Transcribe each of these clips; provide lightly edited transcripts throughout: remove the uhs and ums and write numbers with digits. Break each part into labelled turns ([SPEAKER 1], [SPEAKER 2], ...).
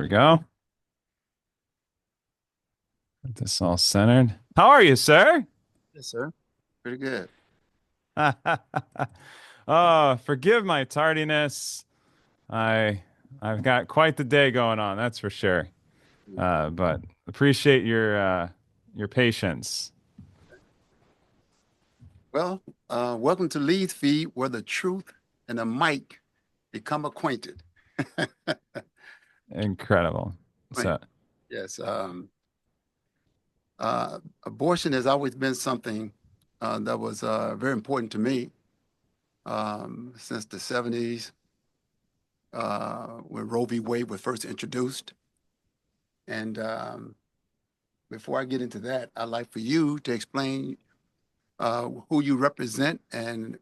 [SPEAKER 1] we go. Get this all centered. How are you, sir?
[SPEAKER 2] Yes, sir. Pretty good.
[SPEAKER 1] Oh, forgive my tardiness. I I've got quite the day going on, that's for sure. But appreciate your patience.
[SPEAKER 2] Well, welcome to LeezFeed, where the truth and the mic become acquainted.
[SPEAKER 1] Incredible.
[SPEAKER 2] Right.
[SPEAKER 1] So,
[SPEAKER 2] Yes. Abortion has always been something that was very important to me since the 70s when Roe v. Wade was first introduced. And before I get into that, I'd like for you to explain who you represent and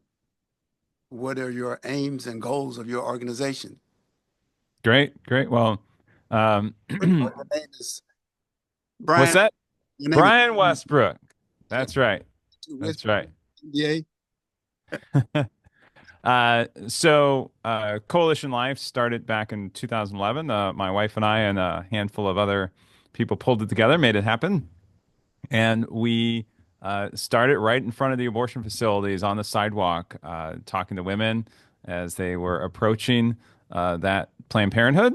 [SPEAKER 2] what are your aims and goals of your organization.
[SPEAKER 1] great, great. Well, um,
[SPEAKER 2] Your name is
[SPEAKER 1] what's
[SPEAKER 2] Brian.
[SPEAKER 1] that?
[SPEAKER 2] Your name is
[SPEAKER 1] Brian Westbrook. That's right.
[SPEAKER 2] with
[SPEAKER 1] That's right.
[SPEAKER 2] NBA.
[SPEAKER 1] Coalition Life started back in 2011. My wife and I and a handful of other people pulled it together, made it happen, and we started right in front of the abortion facilities on the sidewalk, talking to women as they were approaching that Planned Parenthood.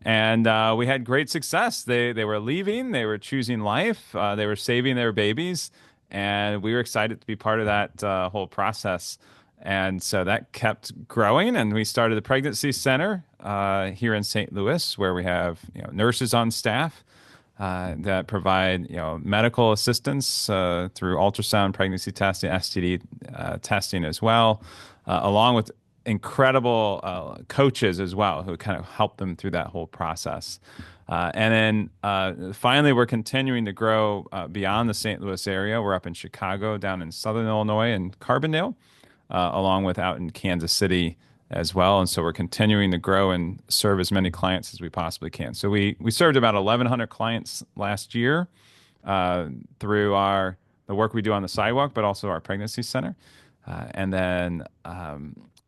[SPEAKER 1] And we had great success. They were leaving, they were choosing life, they were saving their babies, and we were excited to be part of that whole process. And so that kept growing, and we started the pregnancy center here in St. Louis, where we have nurses on staff that provide medical assistance through ultrasound, pregnancy testing, STD testing as well, along with incredible coaches as well who kind of help them through that whole process. And then finally, we're continuing to grow beyond the St. Louis area. We're up in Chicago, down in Southern Illinois, and Carbondale, along with out in Kansas City as well. And so we're continuing to grow and serve as many clients as we possibly can. So we served about 1,100 clients last year through the work we do on the sidewalk, but also our pregnancy center. And then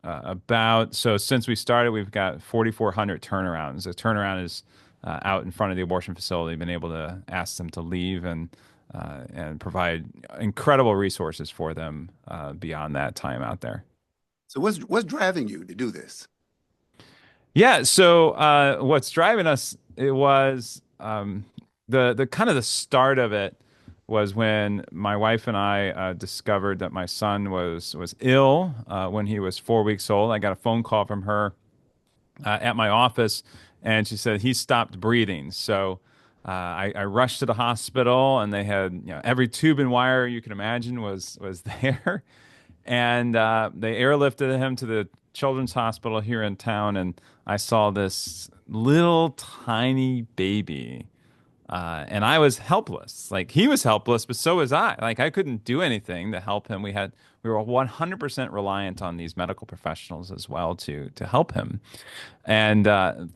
[SPEAKER 1] about so since we started, we've got 4,400 turnarounds. A turnaround is out in front of the abortion facility, been able to ask them to leave and provide incredible resources for them beyond that time out there.
[SPEAKER 2] So what's driving you to do this?
[SPEAKER 1] Yeah. So what's driving us? It was the kind of the start of it was when my wife and I discovered that my son was ill when he was 4 weeks old. I got a phone call from her at my office, and she said he stopped breathing. So I rushed to the hospital, and they had every tube and wire you can imagine was there, and they airlifted him to the children's hospital here in town, and I saw this little tiny baby. And I was helpless. Like he was helpless, but so was I. Like I couldn't do anything to help him. We were 100% reliant on these medical professionals as well to help him. And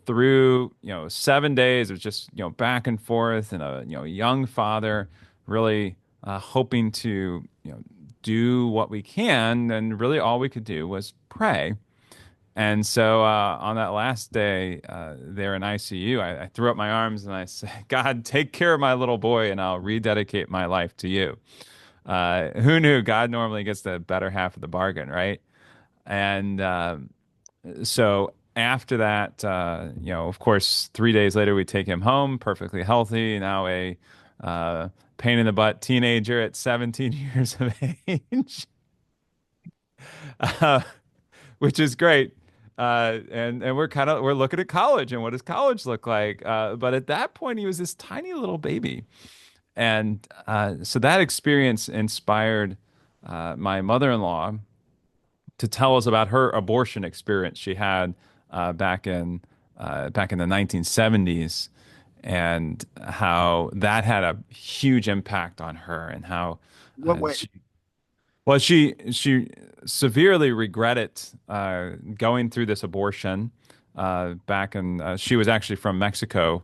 [SPEAKER 1] through 7 days of just back and forth, and a young father really hoping to do what we can, and really all we could do was pray. And so on that last day there in ICU, I threw up my arms and I said, God, take care of my little boy, and I'll rededicate my life to you. Who knew God normally gets the better half of the bargain, right? And so after that, of course, 3 days later, we take him home, perfectly healthy, now a pain in the butt teenager at 17 years of age, uh, which is great. And we're looking at college, and what does college look like? But at that point, he was this tiny little baby, and so that experience inspired my mother-in-law to tell us about her abortion experience she had back in the 1970s, and how that had a huge impact on her, and how
[SPEAKER 2] What way?
[SPEAKER 1] she she severely regretted going through this abortion back in. She was actually from Mexico,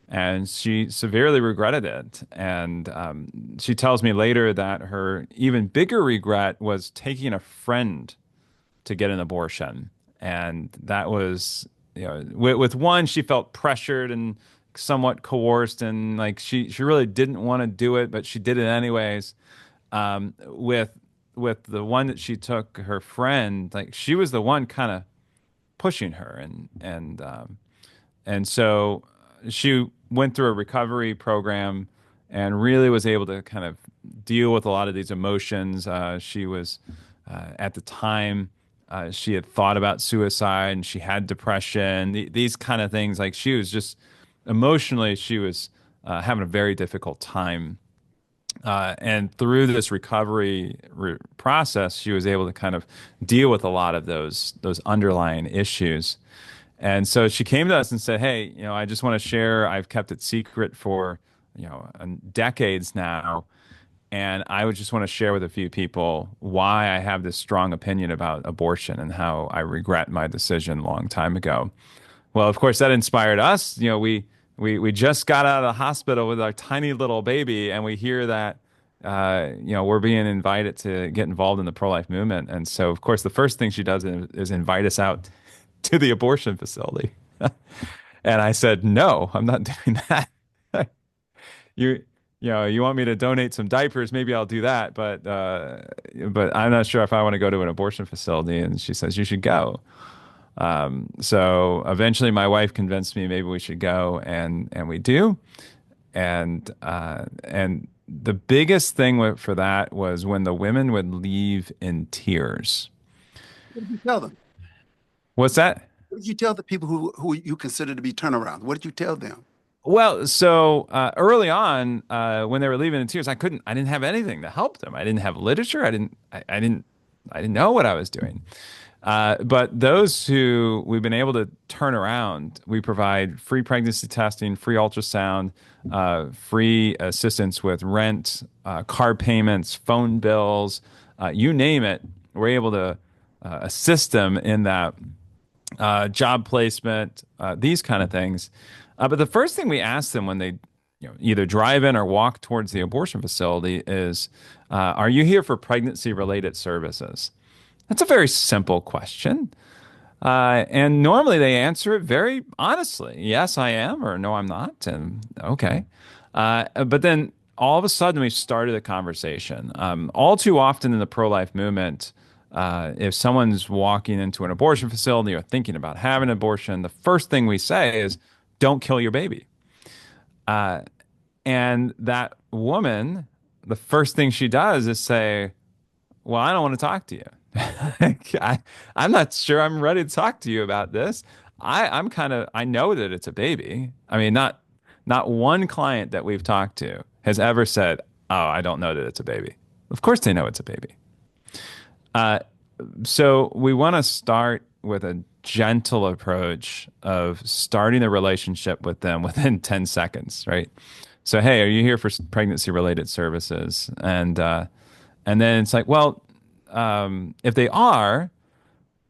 [SPEAKER 1] and she severely regretted it. And she tells me later that her even bigger regret was taking a friend to get an abortion, and that was with one, she felt pressured and somewhat coerced, and like she really didn't want to do it, but she did it anyways. With the one that she took, her friend, like she was the one kind of pushing her, and so she went through a recovery program and really was able to kind of deal with a lot of these emotions. She was, at the time, she had thought about suicide and she had depression, these kind of things. Like she was just emotionally, she was having a very difficult time. And through this recovery process, she was able to kind of deal with a lot of those underlying issues. And so she came to us and said, "Hey, I just want to share. I've kept it secret for, decades now, and I would just want to share with a few people why I have this strong opinion about abortion and how I regret my decision a long time ago." Well, of course, that inspired us. We just got out of the hospital with our tiny little baby, and we hear that we're being invited to get involved in the pro-life movement. And so, of course, the first thing she does is invite us out to the abortion facility. And I said, "No, I'm not doing that. You, you want me to donate some diapers? Maybe I'll do that, but I'm not sure if I want to go to an abortion facility." And she says, "You should go." So eventually, my wife convinced me maybe we should go, and we do. And the biggest thing for that was when the women would leave in tears.
[SPEAKER 2] What did you tell them?
[SPEAKER 1] What's that?
[SPEAKER 2] What did you tell the people who you consider to be turnaround? What did you tell them?
[SPEAKER 1] Well, so early on, when they were leaving in tears, I didn't have anything to help them. I didn't have literature. I didn't know what I was doing. But those who we've been able to turn around, we provide free pregnancy testing, free ultrasound, free assistance with rent, car payments, phone bills, you name it. We're able to assist them in that, job placement, these kind of things. But the first thing we ask them when they, either drive in or walk towards the abortion facility is, "Are you here for pregnancy-related services?" That's a very simple question. And normally they answer it very honestly. "Yes, I am," or "No, I'm not." And okay. But then all of a sudden we started a conversation. All too often in the pro-life movement, if someone's walking into an abortion facility or thinking about having an abortion, the first thing we say is, "Don't kill your baby." And that woman, the first thing she does is say, "Well, I don't want to talk to you." I'm not sure I'm ready to talk to you about this. I know that it's a baby. I mean, not one client that we've talked to has ever said, "Oh, I don't know that it's a baby." Of course they know it's a baby. Uh, so we want to start with a gentle approach of starting a relationship with them within 10 seconds, right? So, "Hey, are you here for pregnancy related services?" And then it's like, well, if they are,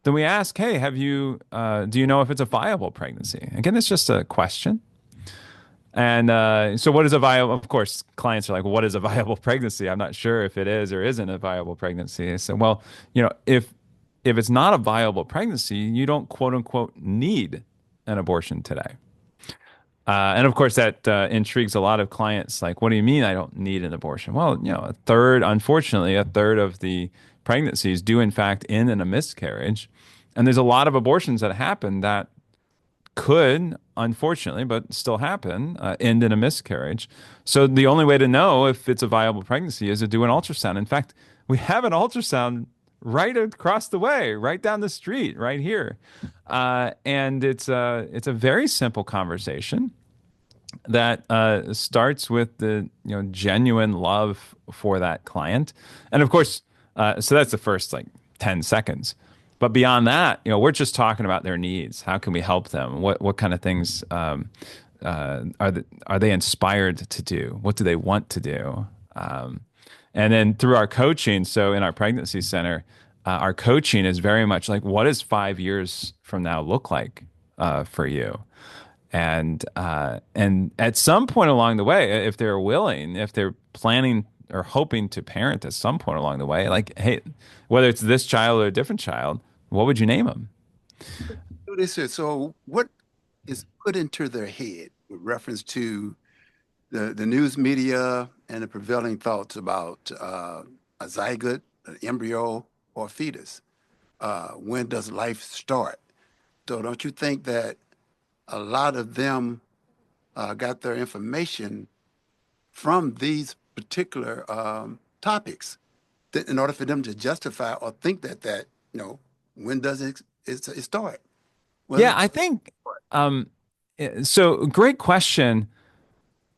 [SPEAKER 1] then we ask, "Hey, do you know if it's a viable pregnancy?" Again, it's just a question. And so what is a viable, of course, clients are like, "Well, what is a viable pregnancy? I'm not sure if it is or isn't a viable pregnancy." So, well, if it's not a viable pregnancy, you don't quote unquote need an abortion today. And of course, that intrigues a lot of clients. Like, "What do you mean I don't need an abortion?" Well, unfortunately, a third of the pregnancies do in fact end in a miscarriage. And there's a lot of abortions that happen that could, unfortunately, but still happen, end in a miscarriage. So the only way to know if it's a viable pregnancy is to do an ultrasound. In fact, we have an ultrasound right across the way, right down the street, right here. And it's a very simple conversation that starts with the genuine love for that client, and of course, so that's the first like 10 seconds. But beyond that, we're just talking about their needs. How can we help them? What kind of things are they inspired to do? What do they want to do? And then through our coaching, so in our pregnancy center, our coaching is very much like, what does 5 years from now look like for you? And at some point along the way, if they're willing, if they're planning or hoping to parent at some point along the way, like, "Hey, whether it's this child or a different child, what would you name them?"
[SPEAKER 2] do this here. So what is put into their head with reference to the news media and the prevailing thoughts about a zygote, an embryo, or a fetus? When does life start? So don't you think that a lot of them got their information from these particular topics in order for them to justify or think that when does it start? Well,
[SPEAKER 1] Yeah, I think so great question.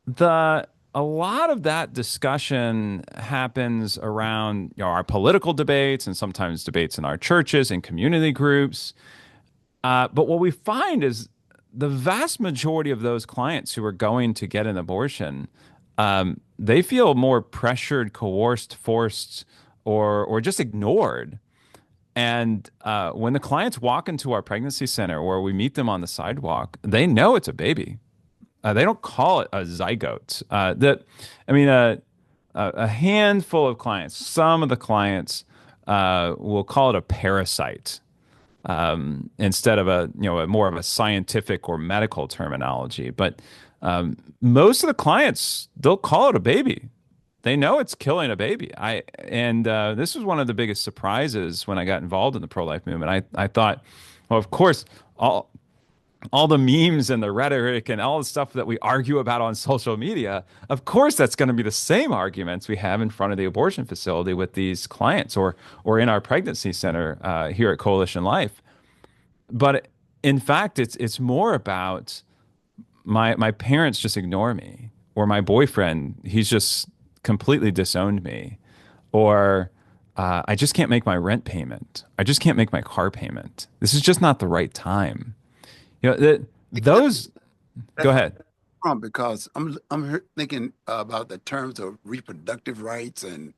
[SPEAKER 1] The A lot of that discussion happens around, our political debates and sometimes debates in our churches and community groups. But what we find is the vast majority of those clients who are going to get an abortion, they feel more pressured, coerced, forced, or just ignored. And when the clients walk into our pregnancy center or we meet them on the sidewalk, they know it's a baby. They don't call it a zygote. I mean, a handful of clients, some of the clients will call it a parasite instead of a more of a scientific or medical terminology. But most of the clients, they'll call it a baby. They know it's killing a baby. This was one of the biggest surprises when I got involved in the pro-life movement. I thought, well, of course, all the memes and the rhetoric and all the stuff that we argue about on social media, of course, that's going to be the same arguments we have in front of the abortion facility with these clients or in our pregnancy center here at Coalition Life. But in fact, it's more about my parents just ignore me, or my boyfriend, he's just completely disowned me, or I just can't make my rent payment. I just can't make my car payment. This is just not the right time. Those. Go
[SPEAKER 2] that's
[SPEAKER 1] ahead.
[SPEAKER 2] wrong because I'm thinking about the terms of reproductive rights and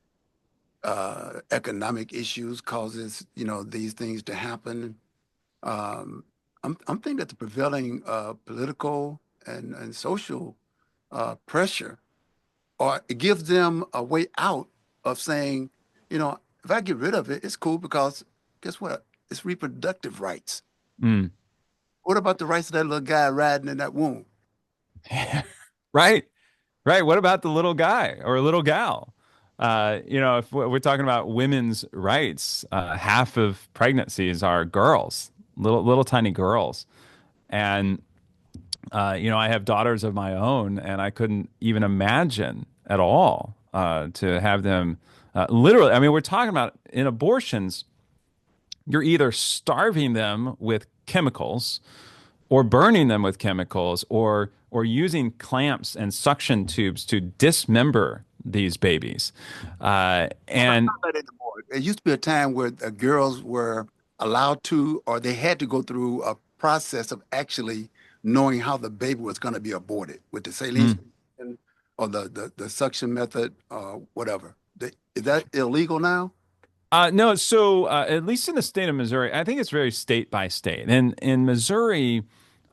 [SPEAKER 2] economic issues causes these things to happen. I'm thinking that the prevailing political and social pressure, or it gives them a way out of saying, if I get rid of it, it's cool because guess what? It's reproductive rights.
[SPEAKER 1] Mm.
[SPEAKER 2] What about the rights of that little guy riding in that womb?
[SPEAKER 1] Right. Right. What about the little guy or little gal? If we're talking about women's rights, half of pregnancies are girls, little tiny girls. And I have daughters of my own, and I couldn't even imagine at all to have them literally. I mean, we're talking about in abortions, you're either starving them with chemicals or burning them with chemicals or using clamps and suction tubes to dismember these babies. And
[SPEAKER 2] Not that anymore. There used to be a time where girls were allowed to, or they had to go through a process of actually knowing how the baby was going to be aborted with the saline
[SPEAKER 1] mm,
[SPEAKER 2] solution or the suction method or whatever. Is that illegal now?
[SPEAKER 1] no, so at least in the state of Missouri, I think it's very state by state. And in Missouri,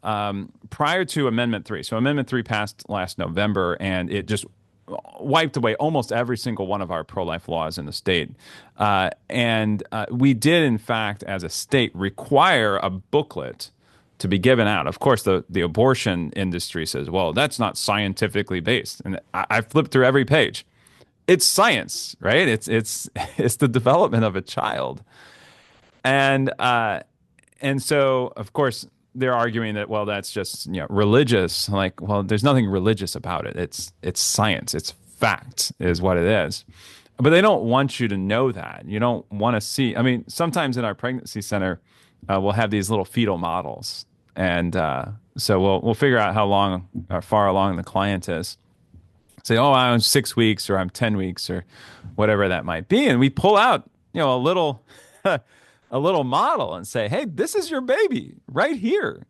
[SPEAKER 1] prior to Amendment 3, so Amendment 3 passed last November, and it just wiped away almost every single one of our pro-life laws in the state. We did, in fact, as a state, require a booklet to be given out. Of course, the abortion industry says, well, that's not scientifically based. And I flipped through every page. It's science, right? It's it's the development of a child. And so, of course, they're arguing that, well, that's just, religious. Like, well, there's nothing religious about it. It's science. It's fact is what it is. But they don't want you to know that. You don't want to see. I mean, sometimes in our pregnancy center, we'll have these little fetal models, and so we'll figure out how far along the client is. Say, oh, I'm 6 weeks or I'm 10 weeks or whatever that might be, and we pull out, a little a little model and say, hey, this is your baby right here.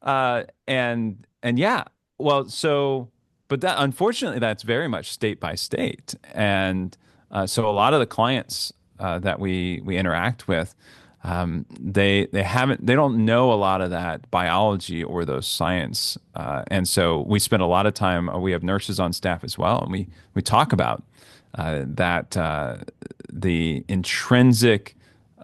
[SPEAKER 1] And yeah, well, so, but that unfortunately, that's very much state by state. And so a lot of the clients that we interact with, they don't know a lot of that biology or those science. And so we spend a lot of time, we have nurses on staff as well, and we talk about that the intrinsic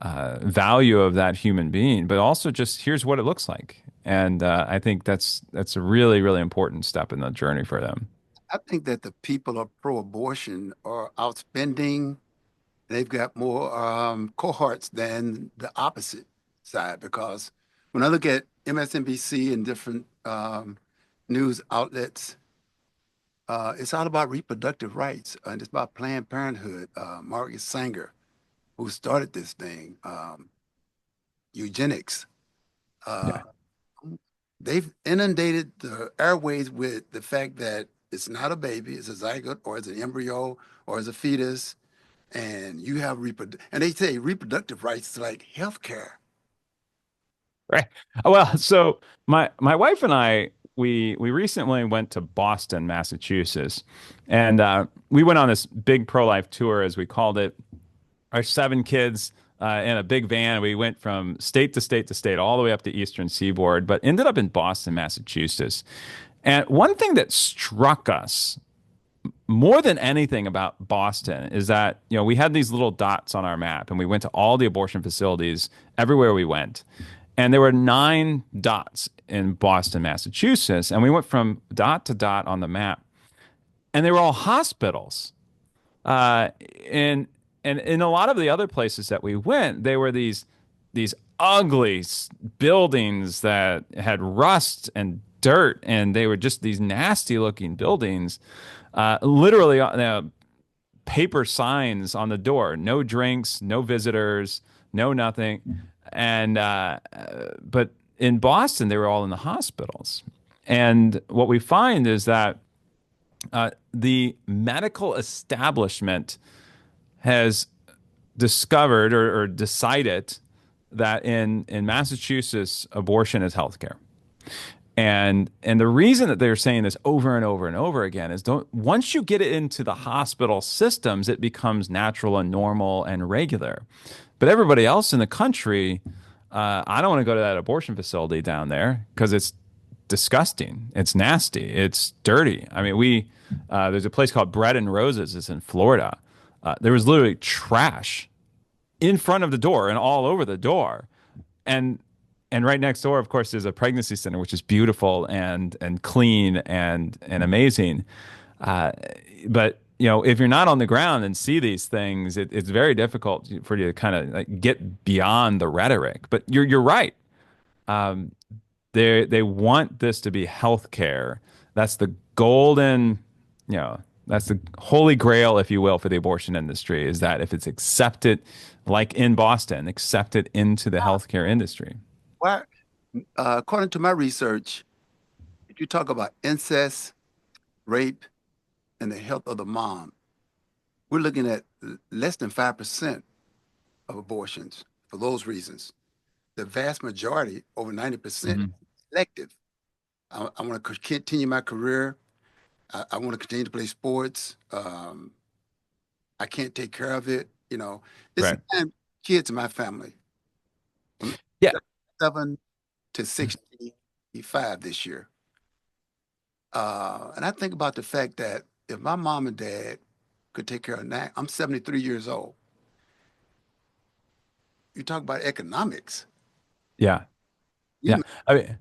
[SPEAKER 1] value of that human being, but also just here's what it looks like. And I think that's a really, really important step in the journey for them.
[SPEAKER 2] I think that the people are pro-abortion are outspending. They've got more cohorts than the opposite side because when I look at MSNBC and different news outlets, it's all about reproductive rights and it's about Planned Parenthood. Margaret Sanger, who started this thing, eugenics. Uh,
[SPEAKER 1] Yeah.
[SPEAKER 2] they've inundated the airways with the fact that it's not a baby, it's a zygote or it's an embryo or it's a fetus, and you have and they say reproductive rights is like healthcare.
[SPEAKER 1] Right. Well, so my wife and I we recently went to Boston, Massachusetts, and we went on this big pro-life tour, as we called it. Our seven kids in a big van. We went from state to state to state, all the way up the Eastern Seaboard, but ended up in Boston, Massachusetts. And one thing that struck us more than anything about Boston is that, we had these little dots on our map and we went to all the abortion facilities everywhere we went. And there were 9 dots in Boston, Massachusetts. And we went from dot to dot on the map. And they were all hospitals. Uh, and and in a lot of the other places that we went, they were these ugly buildings that had rust and dirt, and they were just these nasty looking buildings. Literally, paper signs on the door: no drinks, no visitors, no nothing. And but in Boston, they were all in the hospitals. And what we find is that the medical establishment has discovered or decided that in Massachusetts, abortion is healthcare. And the reason that they're saying this over and over and over again is don't once you get it into the hospital systems, it becomes natural and normal and regular. But everybody else in the country, I don't want to go to that abortion facility down there because it's disgusting. It's nasty. It's dirty. I mean, there's a place called Bread and Roses. It's in Florida. There was literally trash in front of the door and all over the door. And and right next door, of course, there's a pregnancy center, which is beautiful and clean and amazing. Uh, but if you're not on the ground and see these things, it's very difficult for you to kind of like get beyond the rhetoric. But you're right. Um, they want this to be healthcare. That's the golden, that's the holy grail, if you will, for the abortion industry, is that if it's accepted, like in Boston, accepted into the healthcare industry.
[SPEAKER 2] Why, according to my research, if you talk about incest, rape, and the health of the mom, we're looking at less than 5% of abortions for those reasons. The vast majority, over 90%,
[SPEAKER 1] Mhm.
[SPEAKER 2] elective. I want to continue my career. I want to continue to play sports. I can't take care of it. It's
[SPEAKER 1] Right.
[SPEAKER 2] 9 kids in my family, from
[SPEAKER 1] Yeah.
[SPEAKER 2] 7 to 65 this year. And I think about the fact that if my mom and dad could take care of that, I'm 73 years old. You talk about economics.
[SPEAKER 1] Yeah.
[SPEAKER 2] You
[SPEAKER 1] Yeah.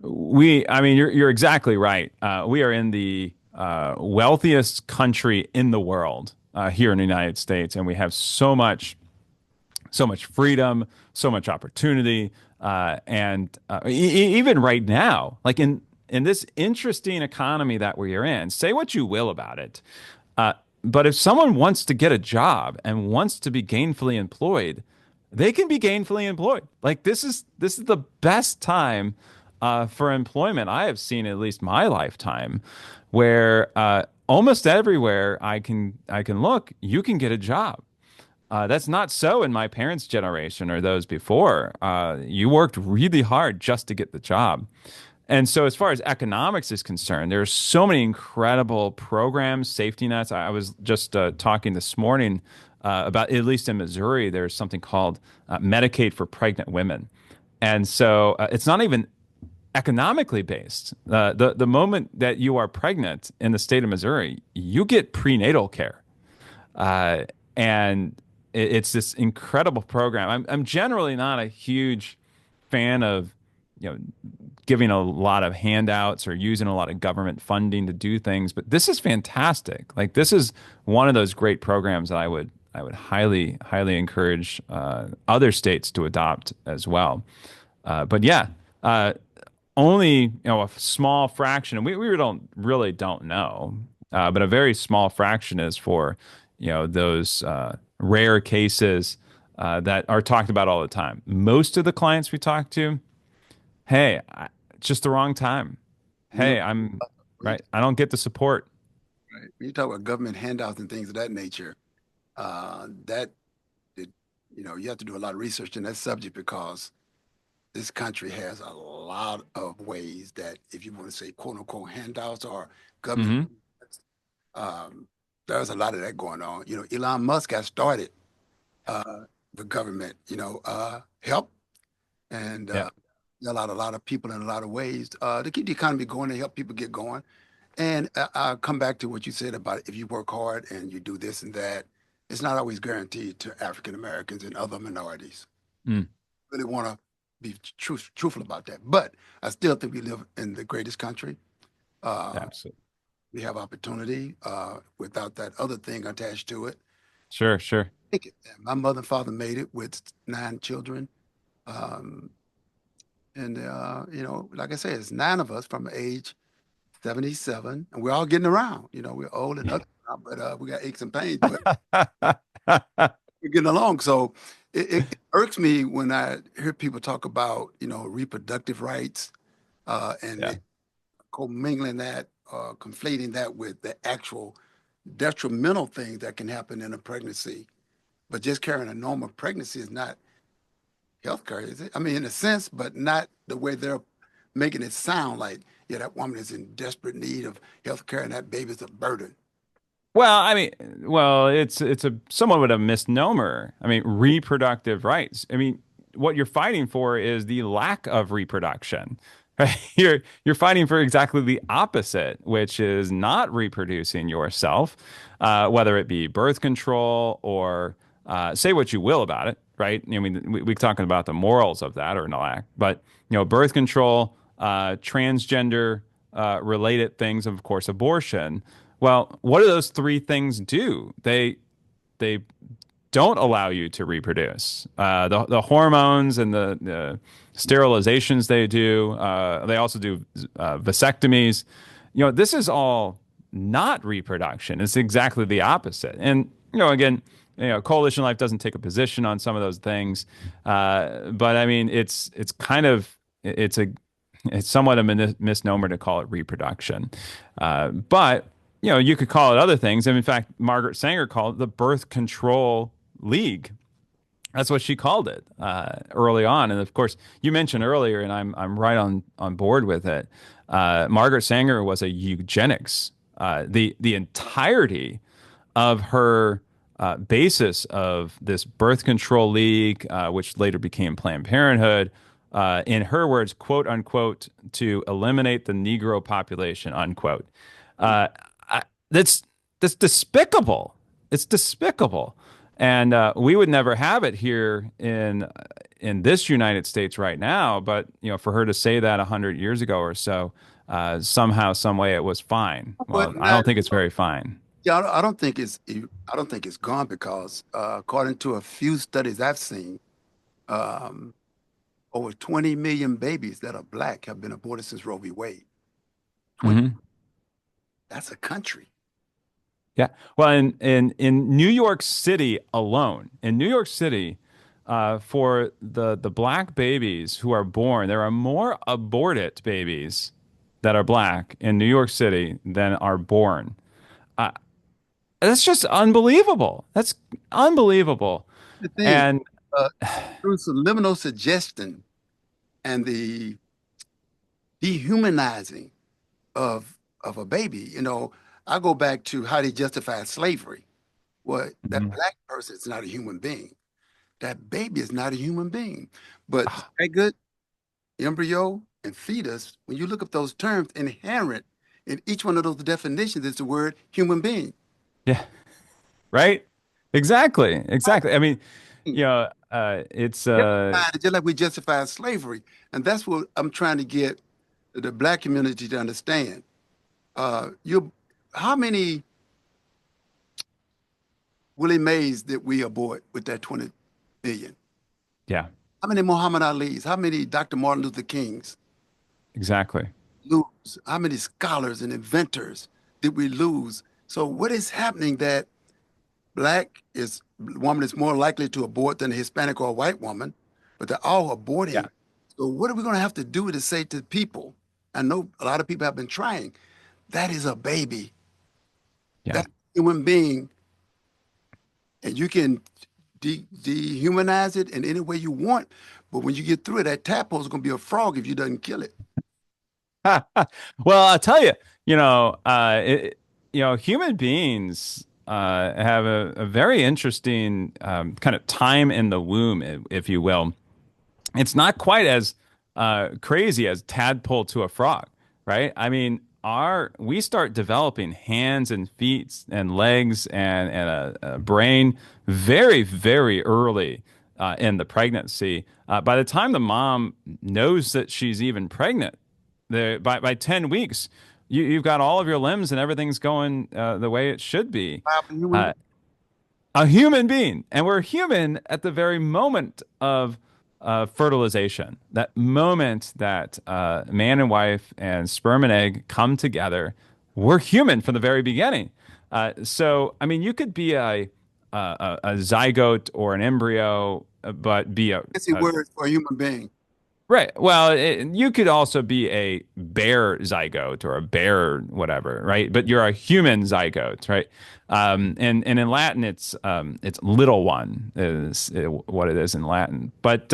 [SPEAKER 1] I mean, you're exactly right. We are in the wealthiest country in the world here in the United States, and we have so much freedom, so much opportunity, and even right now, like in this interesting economy that we are in, say what you will about it, uh, but if someone wants to get a job and wants to be gainfully employed, they can be gainfully employed. Like this is the best time for employment I have seen, at least my lifetime, where almost everywhere I can look, you can get a job. That's not so in my parents' generation or those before. You worked really hard just to get the job. And so, as far as economics is concerned, there are so many incredible programs, safety nets. I was just talking this morning about, at least in Missouri, there's something called Medicaid for pregnant women. And so, it's not even economically based. The moment that you are pregnant in the state of Missouri, you get prenatal care. And it's this incredible program. I'm generally not a huge fan of, you know, giving a lot of handouts or using a lot of government funding to do things, but this is fantastic. Like this is one of those great programs that I would highly encourage other states to adopt as well. But yeah, uh, only a small fraction, and we don't know, but a very small fraction is for those rare cases that are talked about all the time. Most of the clients we talk to, hey, it's just the wrong time.
[SPEAKER 2] You know,
[SPEAKER 1] Hey, I'm
[SPEAKER 2] when you,
[SPEAKER 1] right. I don't get the support.
[SPEAKER 2] right, when you talk about government handouts and things of that nature, that it, you have to do a lot of research in that subject because this country has a lot of ways that, if you want to say quote unquote handouts or government,
[SPEAKER 1] Hmm.
[SPEAKER 2] um, there's a lot of that going on. Elon Musk got started the government, help and
[SPEAKER 1] Yeah,
[SPEAKER 2] a lot of people in a lot of ways to keep the economy going and help people get going. And I'll come back to what you said about if you work hard and you do this and that, it's not always guaranteed to African Americans and other minorities.
[SPEAKER 1] mm,
[SPEAKER 2] Really want to be truthful about that. But I still think we live in the greatest country. Uh,
[SPEAKER 1] absolutely.
[SPEAKER 2] we have opportunity without that other thing attached to it.
[SPEAKER 1] Sure, sure.
[SPEAKER 2] Make it. And my mother and father made it with 9 children. Um, and like I said, it's 9 of us from age 77, and we're all getting around. We're old and ugly now, but we got aches and pains, but we're getting along. So it irks me when I hear people talk about, reproductive rights and
[SPEAKER 1] Yeah.
[SPEAKER 2] they commingling that, conflating that with the actual detrimental things that can happen in a pregnancy. But just carrying a normal pregnancy is not healthcare, is it? I mean, in a sense, but not the way they're making it sound like, yeah, that woman is in desperate need of healthcare and that baby's a burden.
[SPEAKER 1] Well, I mean, it's a somewhat of a misnomer. I mean, reproductive rights. I mean, what you're fighting for is the lack of reproduction. Right? You're fighting for exactly the opposite, which is not reproducing yourself, whether it be birth control or say what you will about it, right? I mean, we're talking about the morals of that or no lack, but birth control, transgender related things, of course, abortion. Well, what do those three things do? They don't allow you to reproduce. The hormones and the sterilizations they do. They also do vasectomies. This is all not reproduction. It's exactly the opposite. And again, Coalition Life doesn't take a position on some of those things, but I mean, it's kind of it's somewhat a misnomer to call it reproduction, but you could call it other things. And in fact, Margaret Sanger called it the birth control league. That's what she called it early on. And of course, you mentioned earlier, and I'm right on board with it. Margaret Sanger was a eugenics. The entirety of her basis of this birth control league, which later became Planned Parenthood, in her words, quote unquote, to eliminate the Negro population, unquote. Uh, I, that's that's despicable. It's despicable, and we would never have it here in this United States right now. But for her to say that 100 years ago or so, somehow, some way, it was fine.
[SPEAKER 2] But
[SPEAKER 1] Well, I don't think it's very fine.
[SPEAKER 2] yeah, I don't think it's gone because according to a few studies I've seen, um, over 20 million babies that are black have been aborted since Roe v. Wade. 20,
[SPEAKER 1] Hmm.
[SPEAKER 2] that's a country.
[SPEAKER 1] Yeah. Well, in New York City alone, in New York City, for the black babies who are born, there are more aborted babies that are black in New York City than are born. Uh, that's just unbelievable. That's unbelievable.
[SPEAKER 2] The thing,
[SPEAKER 1] And
[SPEAKER 2] uh, through subliminal suggestion and the dehumanizing of a baby, I go back to how they justify slavery. Well, that
[SPEAKER 1] Mhm.
[SPEAKER 2] black person is not a human being. That baby is not a human being. But zygote, embryo, and fetus, when you look up those terms, inherent in each one of those definitions is the word human being.
[SPEAKER 1] Yeah, right. Exactly. Exactly. I mean, it's
[SPEAKER 2] Justified it just like we justify slavery. And that's what I'm trying to get the black community to understand. You, how many Willie Mays did we abort with that 20 million?
[SPEAKER 1] yeah,
[SPEAKER 2] How many Muhammad Ali's? How many Dr. Martin Luther Kings
[SPEAKER 1] exactly.
[SPEAKER 2] lose? How many scholars and inventors did we lose? So what is happening that black is woman is more likely to abort than a Hispanic or a white woman, but they're all
[SPEAKER 1] Yeah.
[SPEAKER 2] aborting. So what are we going to have to do to say to people? I know a lot of people have been trying. That is a baby.
[SPEAKER 1] Yeah.
[SPEAKER 2] That's a human being, and you can dehumanize it in any way you want. But when you get through it, that tadpole is going to be a frog if you doesn't kill it.
[SPEAKER 1] Well, I'll tell you, human beings have a very interesting kind of time in the womb, if you will. It's not quite as crazy as tadpole to a frog, right? I mean, our we start developing hands and feet and legs and a brain very, very early in the pregnancy. By the time the mom knows that she's even pregnant, by 10 weeks, you've got all of your limbs and everything's going the way it should be.
[SPEAKER 2] Human
[SPEAKER 1] Uh, a human being, and we're human at the very moment of fertilization, that moment that man and wife and sperm and egg come together. We're human from the very beginning. So, I mean, you could be a zygote or an embryo, but be
[SPEAKER 2] fancy
[SPEAKER 1] a
[SPEAKER 2] words for a human being.
[SPEAKER 1] right. Well, you could also be a bear zygote or a bear whatever, right? But you're a human zygote, right? And in Latin, it's little one is what it is in Latin. But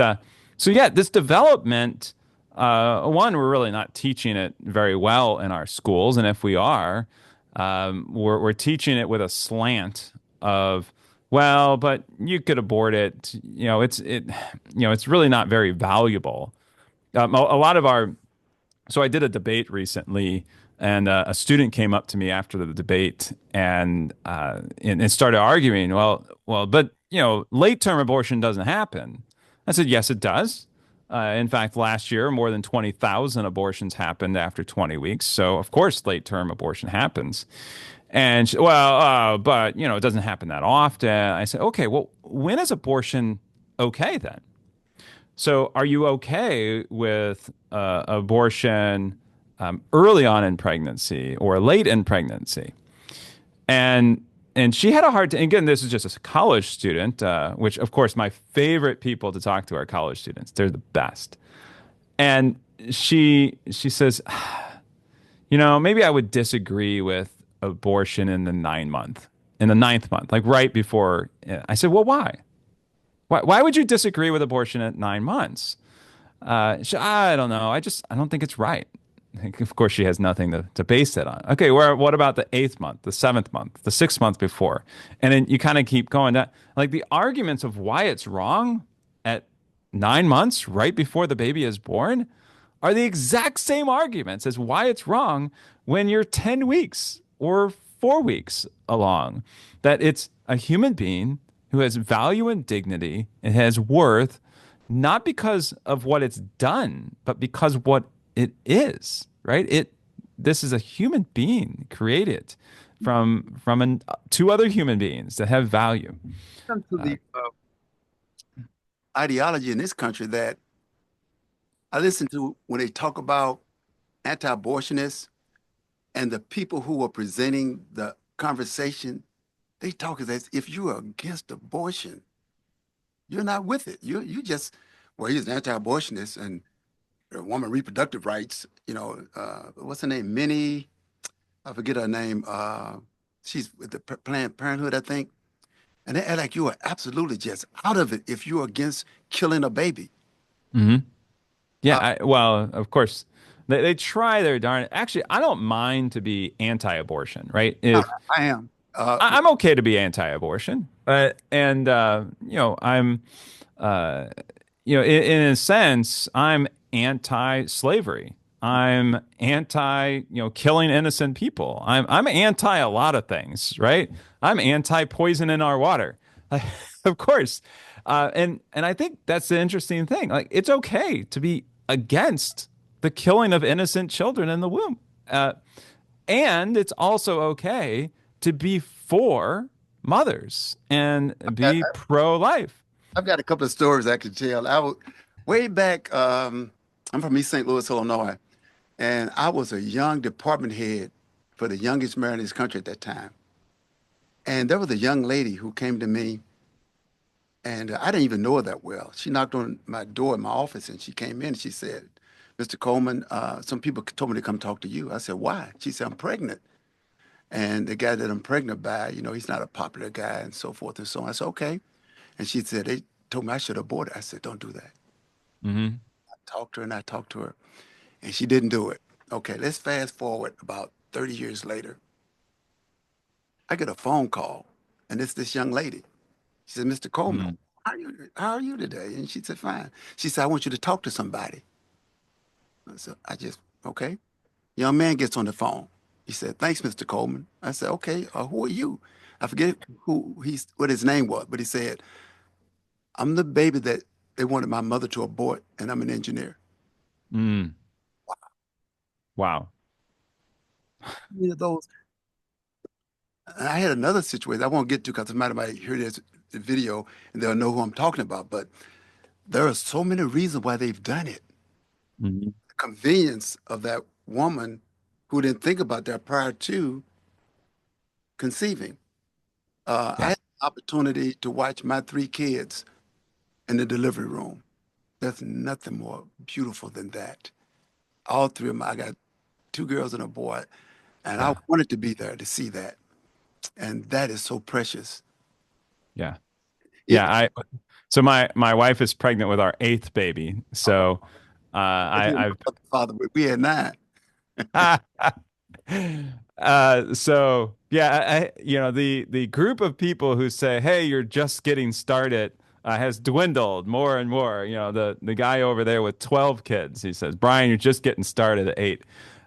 [SPEAKER 1] so yeah, this development, one, we're really not teaching it very well in our schools, and if we are, we're teaching it with a slant of well, but you could abort it. It's really not very valuable. A lot of our so I did a debate recently, and a student came up to me after the debate and started arguing. But late term abortion doesn't happen. I said, yes, it does. In fact, last year, more than 20,000 abortions happened after 20 weeks. So, of course, late term abortion happens. And but it doesn't happen that often. I said, okay, well, when is abortion okay then? So, are you okay with abortion early on in pregnancy or late in pregnancy? And she had a hard time. Again, this is just a college student, which, of course, my favorite people to talk to are college students. They're the best. And she says, maybe I would disagree with abortion in the in the ninth month, like right before. I said, well, why? Why would you disagree with abortion at 9 months? I don't know. I don't think it's right. Of course, she has nothing to base it on. Okay, what about the eighth month, the seventh month, the 6 month before? And then you kind of keep going. Like the arguments of why it's wrong at 9 months, right before the baby is born, are the exact same arguments as why it's wrong when you're 10 weeks or 4 weeks along. That it's a human being who has value and dignity and has worth, not because of what it's done, but because what it is, right? This is a human being created from two other human beings that have value.
[SPEAKER 2] Come to the ideology in this country that I listen to when they talk about anti-abortionists and the people who are presenting the conversation, they talk as if you are against abortion. You're not with it. You just, well, he's an anti-abortionist and woman reproductive rights. What's her name? Minnie, I forget her name. She's with the Planned Parenthood, I think. And they act like you are absolutely just out of it if you're against killing a baby.
[SPEAKER 1] Hmm. Yeah,
[SPEAKER 2] Uh,
[SPEAKER 1] well, of course, they try their darn. Actually, I don't mind to be anti-abortion, right? If
[SPEAKER 2] I am.
[SPEAKER 1] I'm okay to be anti-abortion, and I'm, uh, in a sense, I'm anti-slavery. I'm anti, killing innocent people. I'm anti a lot of things, right? I'm anti poison in our water. Of course. And I think that's the interesting thing. Like it's okay to be against the killing of innocent children in the womb. Uh, and it's also okay to be for mothers and be pro-life.
[SPEAKER 2] I've got a couple of stories I could tell. I was way back. I'm from East St. Louis, Illinois, and I was a young department head for the youngest mayor in this country at that time. And there was a young lady who came to me, and I didn't even know her that well. She knocked on my door in my office, and she came in and she said, "Mr. Coleman, some people told me to come talk to you." I said, "Why?" She said, "I'm pregnant, and the guy that I'm pregnant by, he's not a popular guy, and so forth and so on." I said, "Okay." And she said, "They told me I should abort it." I said, "Don't do that."
[SPEAKER 1] Hmm.
[SPEAKER 2] Talked to her and I talked to her, and she didn't do it. Okay, let's fast forward about 30 years later. I get a phone call, and it's this young lady. She said, "Mr. Coleman,
[SPEAKER 1] Hmm.
[SPEAKER 2] how are you today?" And she said, "Fine." She said, "I want you to talk to somebody." I said, "Okay." Young man gets on the phone. He said, "Thanks, Mr. Coleman." I said, "Okay, who are you?" I forget what his name was, but he said, "I'm the baby that they wanted my mother to abort, and I'm an engineer."
[SPEAKER 1] Mm. Wow.
[SPEAKER 2] You know, those I had another situation I won't get to because somebody might hear this video and they'll know who I'm talking about. But there are so many reasons why they've done it.
[SPEAKER 1] Hmm.
[SPEAKER 2] The convenience of that woman who didn't think about that prior to conceiving. I
[SPEAKER 1] Yeah.
[SPEAKER 2] had the opportunity to watch my three kids in the delivery room. There's nothing more beautiful than that. All three of them, I got two girls and a boy, and I
[SPEAKER 1] Yeah.
[SPEAKER 2] wanted to be there to see that. And that is so precious.
[SPEAKER 1] Yeah.
[SPEAKER 2] It,
[SPEAKER 1] Yeah. So my wife is pregnant with our eighth baby. So I've
[SPEAKER 2] Father, we had nine.
[SPEAKER 1] so yeah, the group of people who say, "Hey, you're just getting started," has dwindled more and more. The guy over there with 12 kids, he says, "Brian, you're just getting started at 8."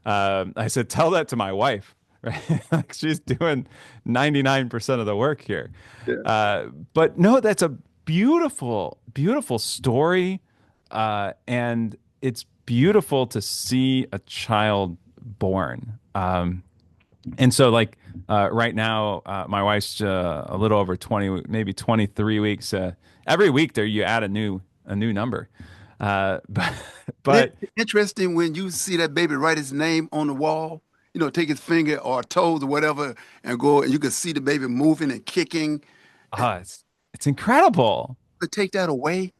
[SPEAKER 1] I said, "Tell that to my wife." Right? Like she's doing 99% of the work here.
[SPEAKER 2] Yeah.
[SPEAKER 1] Uh, but no, that's a beautiful, beautiful story. And it's beautiful to see a child born. And so like right now, my wife's a little over 20, maybe 23 weeks. Every week there you add a new number. But
[SPEAKER 2] And
[SPEAKER 1] but
[SPEAKER 2] it's interesting when you see that baby write his name on the wall, take his finger or toes or whatever and go, and you can see the baby moving and kicking. And
[SPEAKER 1] it's incredible.
[SPEAKER 2] to take that away,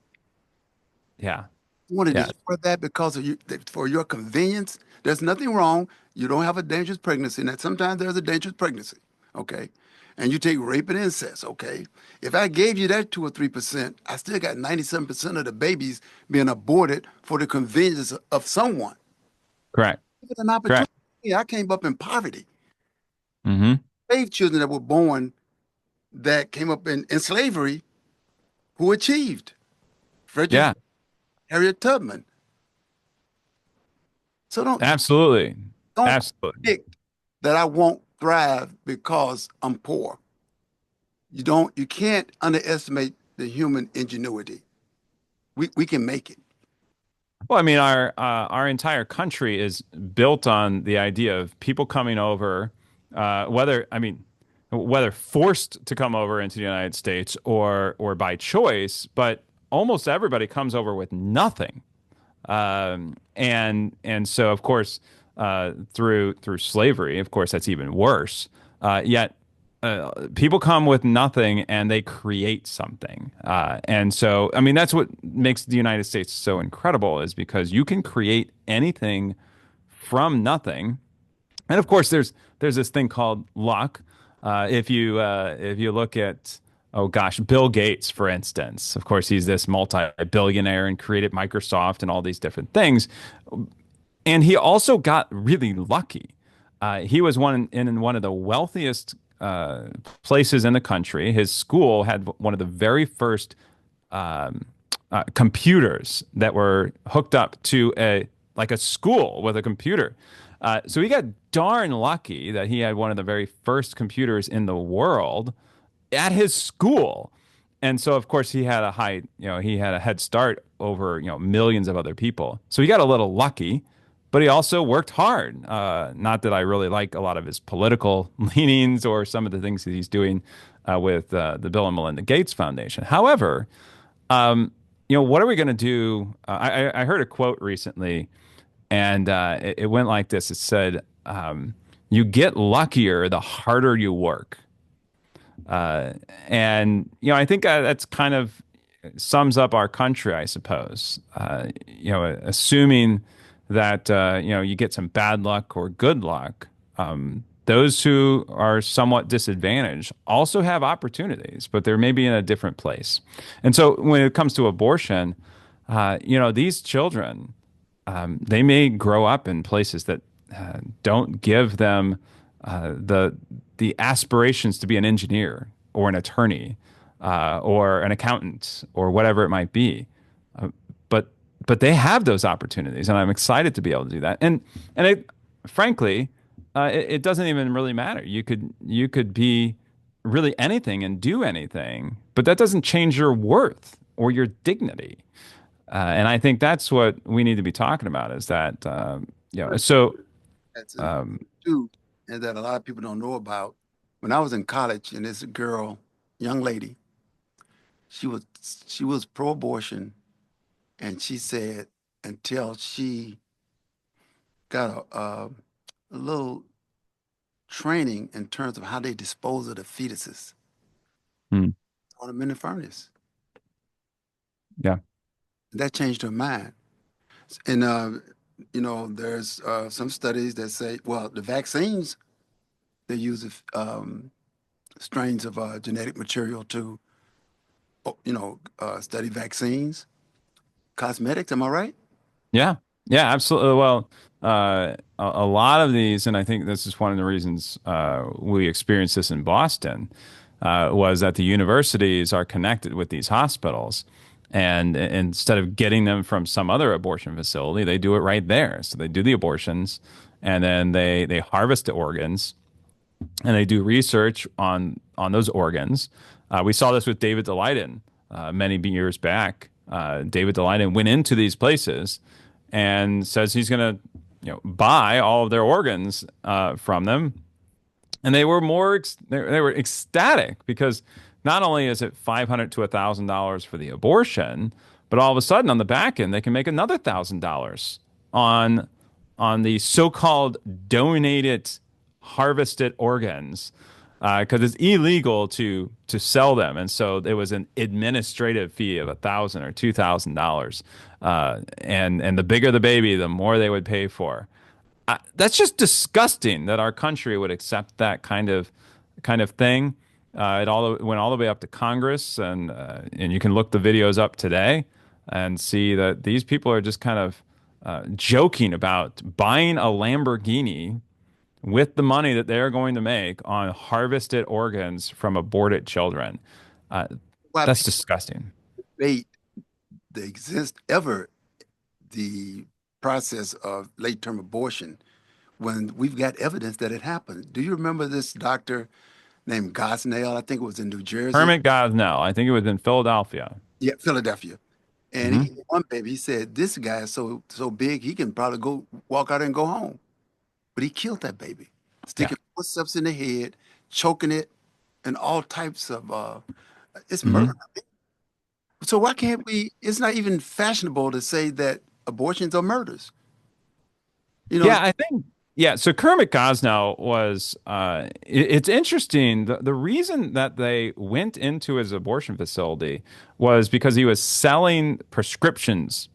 [SPEAKER 1] Yeah.
[SPEAKER 2] you want to
[SPEAKER 1] Yeah.
[SPEAKER 2] destroy that because of you, for your convenience. There's nothing wrong. You don't have a dangerous pregnancy. And that sometimes there's a dangerous pregnancy. Okay. And you take rape and incest. Okay. If I gave you that 2 or 3%, I still got 97% of the babies being aborted for the convenience of someone.
[SPEAKER 1] Correct.
[SPEAKER 2] Give it an
[SPEAKER 1] Correct.
[SPEAKER 2] opportunity. I came up in poverty.
[SPEAKER 1] Hmm.
[SPEAKER 2] Slave children that were born that came up in slavery who achieved. Frederick,
[SPEAKER 1] Yeah.
[SPEAKER 2] Harriet Tubman. So
[SPEAKER 1] Absolutely.
[SPEAKER 2] don't
[SPEAKER 1] Absolutely.
[SPEAKER 2] predict that I won't thrive because I'm poor. You can't underestimate the human ingenuity. We can make it.
[SPEAKER 1] Well, I mean, our entire country is built on the idea of people coming over, whether forced to come over into the United States or by choice, but almost everybody comes over with nothing. And so of course through slavery, of course that's even worse. Yet people come with nothing and they create something. And so I mean that's what makes the United States so incredible is because you can create anything from nothing. And of course, there's this thing called luck. If you look at oh gosh, Bill Gates, for instance, of course, he's this multi-billionaire and created Microsoft and all these different things. And he also got really lucky. He was in one of the wealthiest places in the country. His school had one of the very first um, computers that were hooked up to a school with a computer. So he got darn lucky that he had one of the very first computers in the world at his school. And so of course he had a high, he had a head start over, millions of other people. So he got a little lucky, but he also worked hard. Not that I really like a lot of his political leanings or some of the things that he's doing with the Bill and Melinda Gates Foundation. However, what are we going to do? I heard a quote recently, and it went like this. It said, "You get luckier the harder you work." Uh, and I think that's kind of sums up our country, I suppose. Assuming that you get some bad luck or good luck, those who are somewhat disadvantaged also have opportunities, but they're maybe in a different place. And so when it comes to abortion, these children, they may grow up in places that don't give them the aspirations to be an engineer or an attorney or an accountant or whatever it might be. But they have those opportunities, and I'm excited to be able to do that. And frankly, it doesn't even really matter. You could be really anything and do anything, but that doesn't change your worth or your dignity. And I think that's what we need to be talking about is that, so,
[SPEAKER 2] That's a
[SPEAKER 1] um,
[SPEAKER 2] too, and that a lot of people don't know about. When I was in college, and this girl, young lady, she was she was pro-abortion, and she said until she got a little training in terms of how they dispose of the fetuses
[SPEAKER 1] hmm,
[SPEAKER 2] on them in the furnace.
[SPEAKER 1] yeah,
[SPEAKER 2] That changed her mind. And there's some studies that say, well, the vaccines they use strains of genetic material to, study vaccines, cosmetics. Am I right?
[SPEAKER 1] yeah, yeah, absolutely. Well, a lot of these, and I think this is one of the reasons we experienced this in Boston, was that the universities are connected with these hospitals. And instead of getting them from some other abortion facility, they do it right there. So they do the abortions, and then they harvest the organs, and they do research on those organs. We saw this with David Daleiden many years back. David Daleiden went into these places and says he's going to buy all of their organs from them, and they were ecstatic because not only is it $500 to $1,000 for the abortion, but all of a sudden on the back end they can make another $1,000 on the so-called donated harvested organs because it's illegal to sell them, and so there was an administrative fee of $1,000 or $2,000, and the bigger the baby, the more they would pay for. That's just disgusting that our country would accept that kind of thing. It went all the way up to Congress, and you can look the videos up today and see that these people are just kind of joking about buying a Lamborghini with the money that they're going to make on harvested organs from aborted children. Uh,
[SPEAKER 2] Why
[SPEAKER 1] that's
[SPEAKER 2] people
[SPEAKER 1] disgusting.
[SPEAKER 2] debate the the process of late-term abortion when we've got evidence that it happened. Do you remember this doctor named Gosnell? I think it was in New Jersey.
[SPEAKER 1] Hermit Gosnell, I think it was in Philadelphia.
[SPEAKER 2] Yeah, Philadelphia. And
[SPEAKER 1] Hmm.
[SPEAKER 2] one baby, he said, this guy is so big, he can probably go walk out and go home. But he killed that baby,
[SPEAKER 1] Yeah.
[SPEAKER 2] sticking footsteps in the head, choking it, and all types of it's murder.
[SPEAKER 1] Hmm.
[SPEAKER 2] So why can't we? It's not even fashionable to say that abortions are murders. You know,
[SPEAKER 1] Yeah, I think yeah. So Kermit Gosnell was. It's interesting. The reason that they went into his abortion facility was because he was selling prescriptions.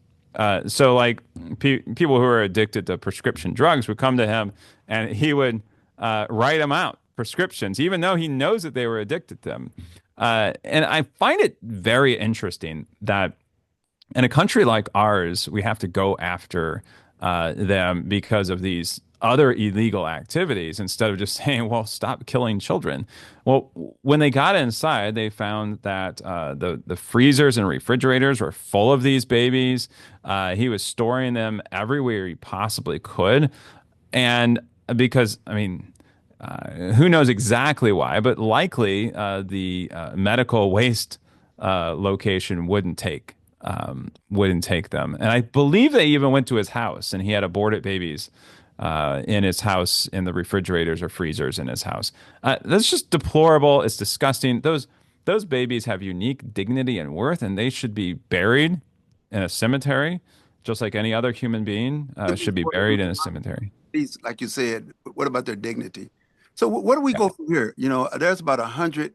[SPEAKER 1] So like people who are addicted to prescription drugs would come to him, and he would write them out prescriptions, even though he knows that they were addicted to them. And I find it very interesting that in a country like ours, we have to go after them because of these other illegal activities instead of just saying, well, stop killing children. Well, when they got inside, they found that the freezers and refrigerators were full of these babies. He was storing them everywhere he possibly could. And because, I mean, who knows exactly why, but likely the medical waste location wouldn't take them. And I believe they even went to his house, and he had aborted babies in his house, in the refrigerators or freezers in his house. That's just deplorable. It's disgusting. Those babies have unique dignity and worth, and they should be buried in a cemetery, just like any other human being should be buried in a cemetery.
[SPEAKER 2] These, like you said, what about their dignity? So where do we
[SPEAKER 1] Yeah,
[SPEAKER 2] go from here? There's about 100.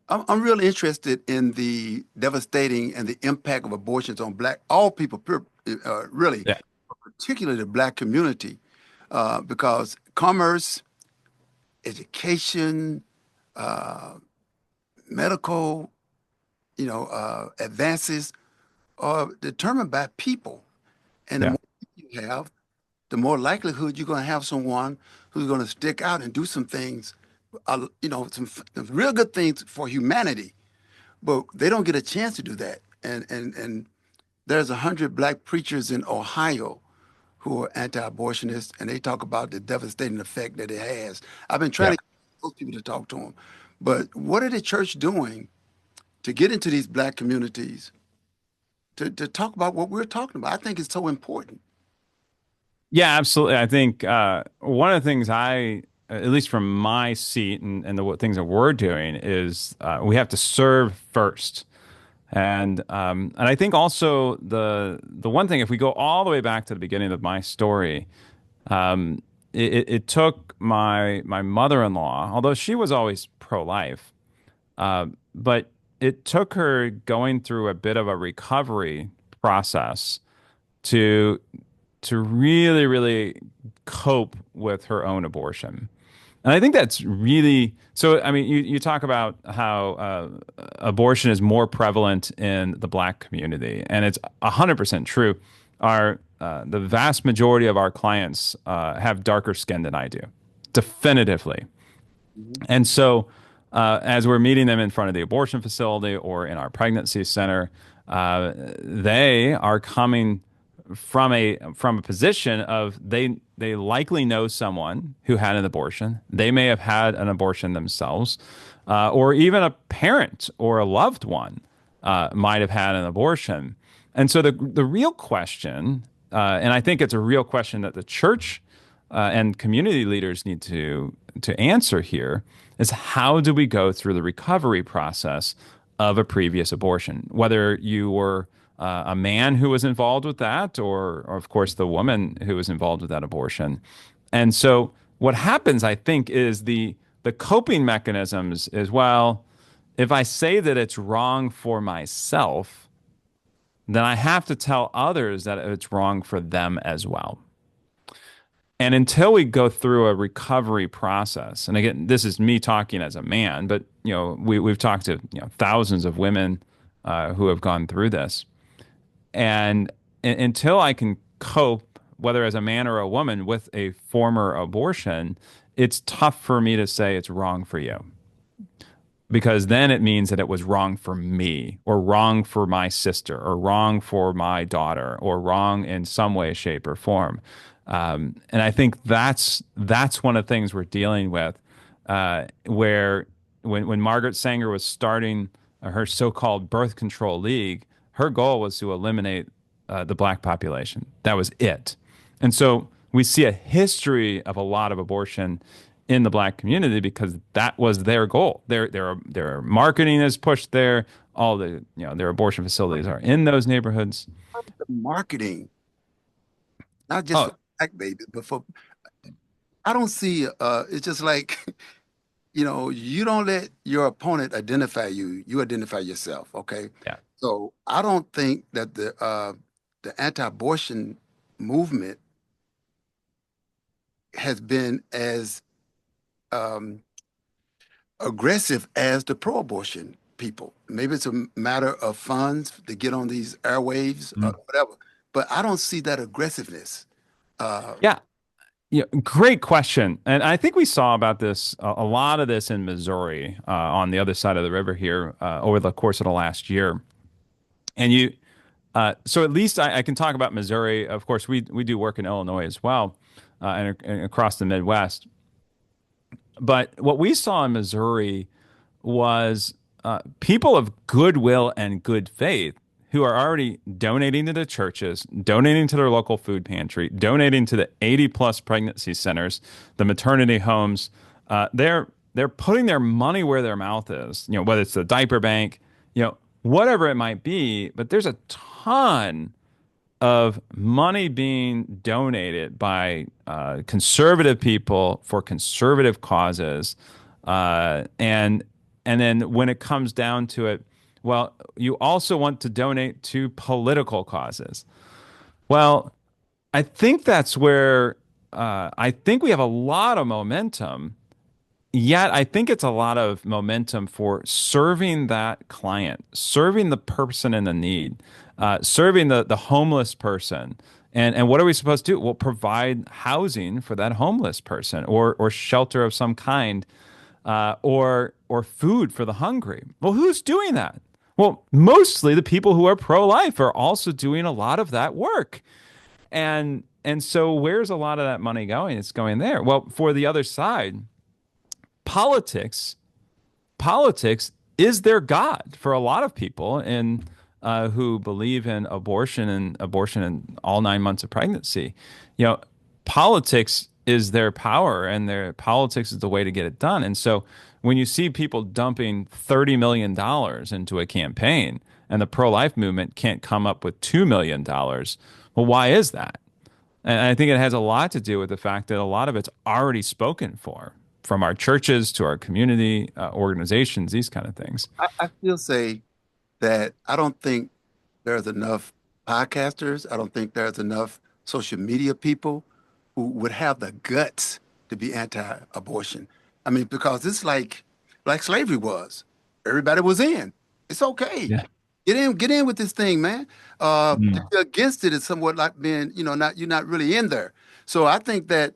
[SPEAKER 2] I'm really interested in the devastating and the impact of abortions on all people, really,
[SPEAKER 1] yeah,
[SPEAKER 2] particularly the Black community, because commerce, education, uh, medical, advances are determined by people. And the
[SPEAKER 1] yeah,
[SPEAKER 2] more you have, the more likelihood you're going to have someone who's going to stick out and do some things, some real good things for humanity. But they don't get a chance to do that. And there's 100 Black preachers in Ohio who are anti-abortionists, and they talk about the devastating effect that it has. I've been trying
[SPEAKER 1] yeah.
[SPEAKER 2] to get those people to talk to them. But what are the church doing to get into these Black communities to talk about what we're talking about? I think it's so important.
[SPEAKER 1] Yeah, absolutely. I think one of the things at least from my seat and the things that we're doing, is we have to serve first. And I think also the one thing, if we go all the way back to the beginning of my story, it took my mother-in-law, although she was always pro-life, but it took her going through a bit of a recovery process to really, really cope with her own abortion. And I think that's really so. I mean, you talk about how abortion is more prevalent in the Black community, and it's 100% true. The vast majority of our clients have darker skin than I do, definitively.
[SPEAKER 2] Mhm.
[SPEAKER 1] And so, as we're meeting them in front of the abortion facility or in our pregnancy center, they are coming from a position of they likely know someone who had an abortion. They may have had an abortion themselves, or even a parent or a loved one might have had an abortion. And so the real question, and I think it's a real question that the church and community leaders need to answer here, is how do we go through the recovery process of a previous abortion? Whether you were a man who was involved with that, or of course the woman who was involved with that abortion. And so what happens, I think, is the coping mechanisms is, well, if I say that it's wrong for myself, then I have to tell others that it's wrong for them as well. And until we go through a recovery process, and again, this is me talking as a man, but we've talked to thousands of women who have gone through this, and until I can cope, whether as a man or a woman, with a former abortion, it's tough for me to say it's wrong for you, because then it means that it was wrong for me, or wrong for my sister, or wrong for my daughter, or wrong in some way, shape, or form. And I think that's one of the things we're dealing with, where when Margaret Sanger was starting her so-called birth control league, her goal was to eliminate the Black population. That was it. And so we see a history of a lot of abortion in the Black community because that was their goal. Their marketing is pushed there. All their abortion facilities are in those neighborhoods.
[SPEAKER 2] The marketing, not just for
[SPEAKER 1] Oh,
[SPEAKER 2] Black babies, but for I don't see. It's just like you don't let your opponent identify you. You identify yourself. Okay.
[SPEAKER 1] yeah.
[SPEAKER 2] So I don't think that the anti-abortion movement has been as um, aggressive as the pro-abortion people. Maybe it's a matter of funds to get on these airwaves or
[SPEAKER 1] Mhm.
[SPEAKER 2] whatever, but I don't see that aggressiveness. Uh,
[SPEAKER 1] Yeah. Yeah, great question. And I think we saw about this a lot of this in Missouri, on the other side of the river here, over the course of the last year. And so at least I can talk about Missouri. Of course, we do work in Illinois as well, and across the Midwest. But what we saw in Missouri was people of goodwill and good faith who are already donating to the churches, donating to their local food pantry, donating to the 80 plus pregnancy centers, the maternity homes. They're putting their money where their mouth is. You know, whether it's the diaper bank, you know, whatever it might be. But there's a ton of money being donated by conservative people for conservative causes, and then when it comes down to it, well, you also want to donate to political causes. Well, I think that's where I think we have a lot of momentum. Yet I think it's a lot of momentum for serving that client, serving the person in the need, serving the homeless person. And what are we supposed to do? Well, provide housing for that homeless person, or shelter of some kind, or food for the hungry. Well, who's doing that? Well, mostly the people who are pro-life are also doing a lot of that work. And so where's a lot of that money going? It's going there. Well, for the other side, politics politics is their God for a lot of people, and who believe in abortion in all 9 months of pregnancy. You know, politics is their power, and their politics is the way to get it done. And so when you see people dumping $30 million into a campaign, and the pro-life movement can't come up with $2 million, well, why is that? And I think it has a lot to do with the fact that a lot of it's already spoken for, from our churches to our community organizations, these kind of things.
[SPEAKER 2] I still say that I don't think there's enough podcasters. I don't think there's enough social media people who would have the guts to be anti-abortion. I mean, because it's like slavery was. Everybody was in. It's okay.
[SPEAKER 1] Yeah.
[SPEAKER 2] Get in with this thing, man. To
[SPEAKER 1] Mm.
[SPEAKER 2] be against it is somewhat like being, not you're not really in there. So I think that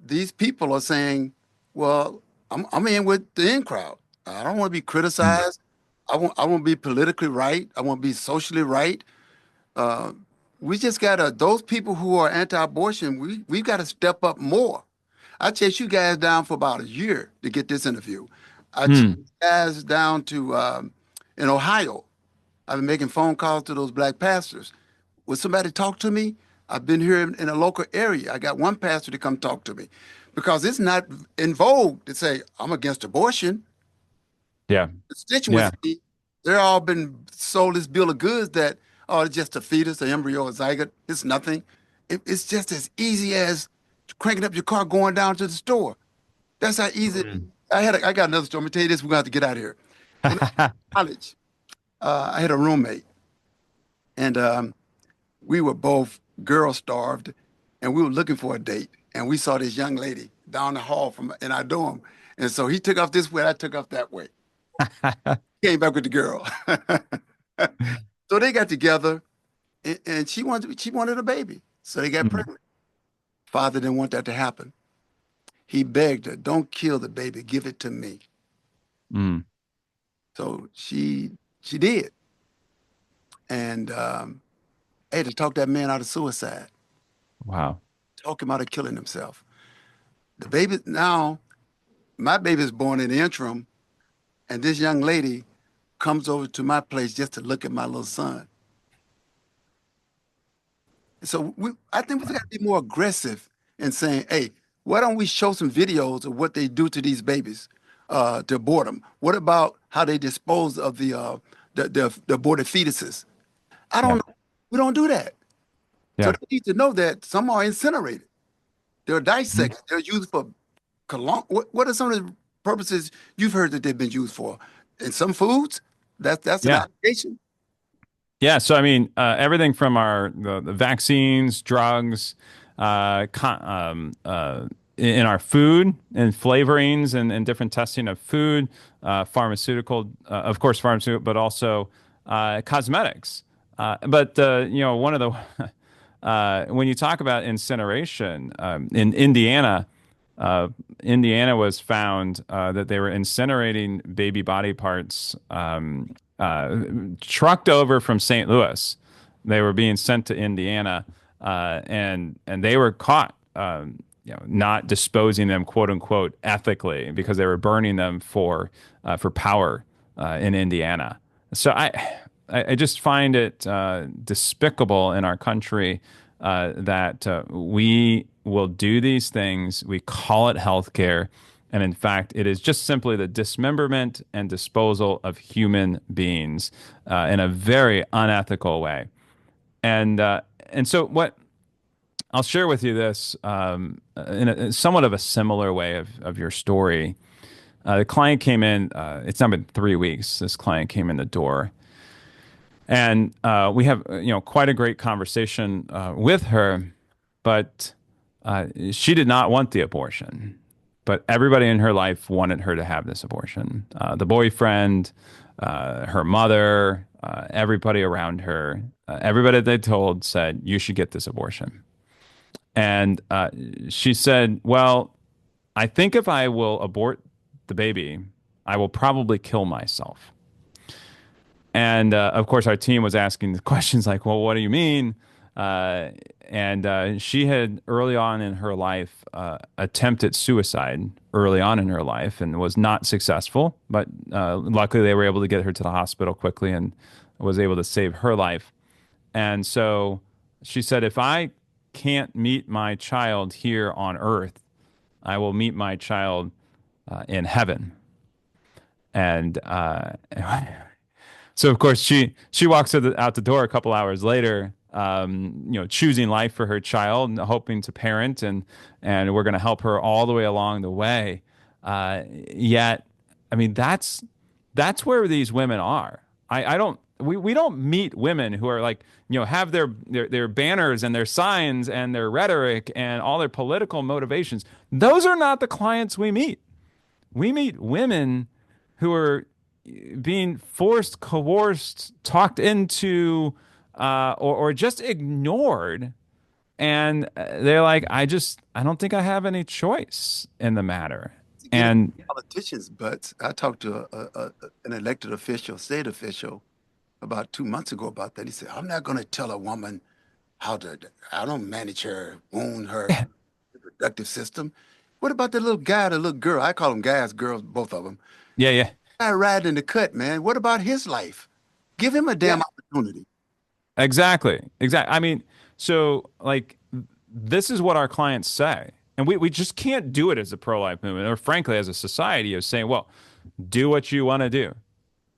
[SPEAKER 2] these people are saying, well, I'm in with the in crowd. I don't want to be
[SPEAKER 1] Mm.
[SPEAKER 2] criticized. I want to be politically right. I want to be socially right. Uh, we just gotta those people who are anti-abortion. We've got to step up more. I chased you guys down for about a year to get this interview. I chased
[SPEAKER 1] Mm.
[SPEAKER 2] you guys down to in Ohio. I've been making phone calls to those black pastors. Would somebody talk to me? I've been here in a local area. I got one pastor to come talk to me because it's not in vogue to say, I'm against abortion.
[SPEAKER 1] Yeah.
[SPEAKER 2] Stitching with
[SPEAKER 1] Yeah.
[SPEAKER 2] me, they're all been sold this bill of goods that, oh, it's just a fetus, an embryo, a zygote. It's nothing. It's just as easy as cranking up your car going down to the store. That's how easy.
[SPEAKER 1] Mm.
[SPEAKER 2] I got another story. I'm gonna tell you this. We're gonna have to get out of here. When I was in college, I had a roommate, and we were both girl starved, and we were looking for a date. And we saw this young lady down the hall from in our dorm, and so he took off this way, I took off that way. Came back with the girl. So they got together, and she wanted a baby, so they got
[SPEAKER 1] Mm.
[SPEAKER 2] pregnant. Father didn't want that to happen. He begged her, "Don't kill the baby, give it to me."
[SPEAKER 1] Mm.
[SPEAKER 2] So she did, and I had to talk that man out of suicide,
[SPEAKER 1] Wow.
[SPEAKER 2] talk him out of killing himself. The baby now, my baby is born in the interim, and this young lady comes over to my place just to look at my little son. So I think we got to be more aggressive in saying, "Hey, why don't we show some videos of what they do to these babies to abort them? What about how they dispose of the aborted fetuses?" I don't
[SPEAKER 1] Yeah.
[SPEAKER 2] know. We don't do that. So
[SPEAKER 1] Yeah.
[SPEAKER 2] they need to know that some are incinerated. They're
[SPEAKER 1] Mhm.
[SPEAKER 2] dissected. They're used for colon. What are some of the purposes you've heard that they've been used for? In some foods, that's an
[SPEAKER 1] Yeah.
[SPEAKER 2] application.
[SPEAKER 1] Yeah. So I mean, everything from the vaccines, drugs, in our food and flavorings, and different testing of food, pharmaceutical, of course, pharmaceutical, but also cosmetics. But one of the when you talk about incineration, in Indiana, uh, Indiana was found that they were incinerating baby body parts, trucked over from St. Louis. They were being sent to Indiana, and they were caught. not disposing them, quote unquote, ethically because they were burning them for power in Indiana. So I just find it despicable in our country that we will do these things. We call it healthcare. And in fact, it is just simply the dismemberment and disposal of human beings in a very unethical way. And so what I'll share with you this in somewhat of a similar way of your story. The client came in. It's now been 3 weeks. This client came in the door, and we have quite a great conversation with her, but she did not want the abortion. But everybody in her life wanted her to have this abortion. The boyfriend, her mother, everybody around her, everybody they told said you should get this abortion. And she said, "Well, I think if I will abort the baby, I will probably kill myself." And of course, our team was asking the questions like, "Well, what do you mean?" And she had early on in her life attempted suicide early on in her life and was not successful. But luckily, they were able to get her to the hospital quickly and was able to save her life. And so she said, "If I can't meet my child here on earth, I will meet my child in heaven." And so, of course, she walks out the door a couple hours later, choosing life for her child and hoping to parent, and we're going to help her all the way along the way. Yet, I mean, that's where these women are. I don't. We don't meet women who are like, have their banners and their signs and their rhetoric and all their political motivations. Those are not the clients we meet. We meet women who are being forced, coerced, talked into, or just ignored. And they're like, I don't think I have any choice in the matter.
[SPEAKER 2] To get in
[SPEAKER 1] And
[SPEAKER 2] politicians' butts. I talked to an elected official, state official, about 2 months ago about that. He said, I'm not going to tell a woman how to, I don't manage her, wound her reproductive system. What about the little guy, the little girl? I call them guys, girls, both of them.
[SPEAKER 1] yeah, yeah,
[SPEAKER 2] Guy riding in the cut, man. What about his life? Give him a
[SPEAKER 1] yeah,
[SPEAKER 2] damn opportunity.
[SPEAKER 1] exactly. Exactly. I mean, so like this is what our clients say. And we just can't do it as a pro-life movement, or frankly, as a society of saying, well, do what you want to do.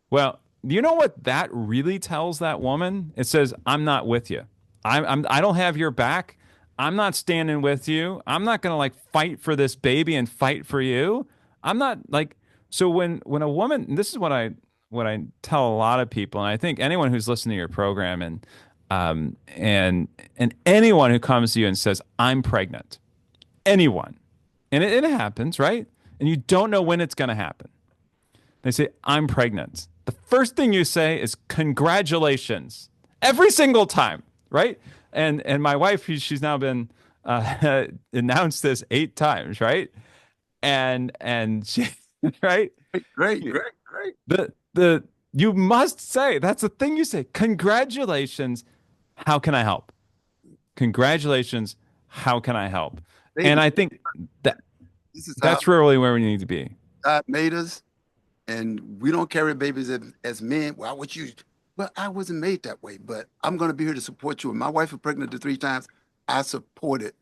[SPEAKER 1] Well, you know what that really tells that woman? It says, I'm not with you. I don't have your back. I'm not standing with you. I'm not going to like fight for this baby and fight for you. I'm not like, so when a woman, and this is what I tell a lot of people, and I think anyone who's listening to your program and anyone who comes to you and says, I'm pregnant, anyone, and it happens, right? And you don't know when it's going to happen. They say, I'm pregnant. The first thing you say is congratulations every single time, right? And my wife, she's now been announced this 8 times, right? And she, right?
[SPEAKER 2] Great, great, great.
[SPEAKER 1] The you must say that's the thing you say. Congratulations. How can I help? Congratulations. How can I help? And
[SPEAKER 2] Baby,
[SPEAKER 1] I think that
[SPEAKER 2] this is how
[SPEAKER 1] that's really where we need to be.
[SPEAKER 2] God made us, and we don't carry babies as men. Why would you? Well, I wasn't made that way, but I'm going to be here to support you. When my wife was pregnant the 3 times, I supported.